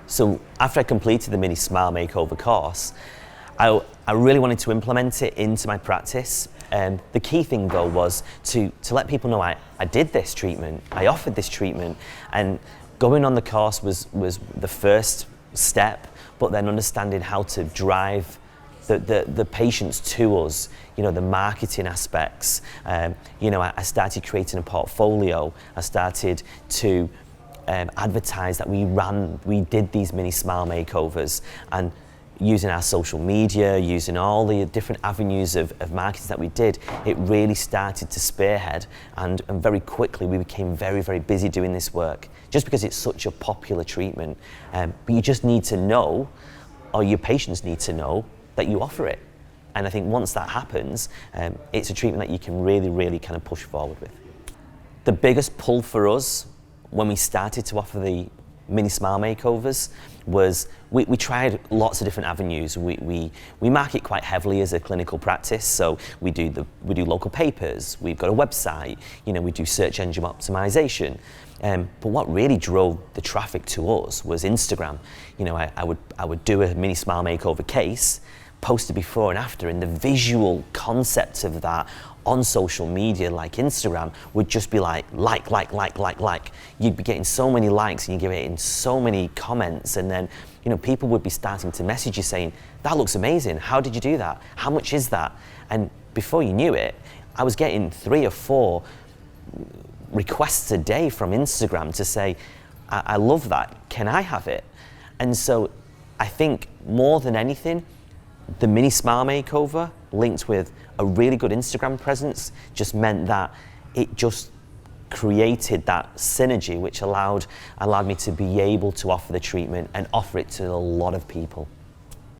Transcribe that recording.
So after I completed the mini smile makeover course, I really wanted to implement it into my practice. The key thing though was to let people know I did this treatment, I offered this treatment, and going on the course was the first step, but then understanding how to drive the patients to us, you know, the marketing aspects. You know, I started creating a portfolio. I started to advertise that we did these mini smile makeovers, and using our social media, using all the different avenues of marketing that we did, it really started to spearhead, and very quickly we became very, very busy doing this work, just because it's such a popular treatment. But you just need to know, or your patients need to know, that you offer it. And I think once that happens, it's a treatment that you can really, really kind of push forward with. The biggest pull for us when we started to offer the mini smile makeovers was we tried lots of different avenues. We market quite heavily as a clinical practice, so we do local papers, we've got a website, you know, we do search engine optimization. But what really drove the traffic to us was Instagram. You know, I would do a mini smile makeover case, post it before and after, and the visual concept of that on social media like Instagram would just be like. You'd be getting so many likes and you'd be getting so many comments, and then, you know, people would be starting to message you saying, that looks amazing, how did you do that? How much is that? And before you knew it, I was getting 3 or 4 requests a day from Instagram to say, I love that, can I have it? And so I think more than anything, the mini smile makeover linked with a really good Instagram presence just meant that it just created that synergy, which allowed me to be able to offer the treatment and offer it to a lot of people.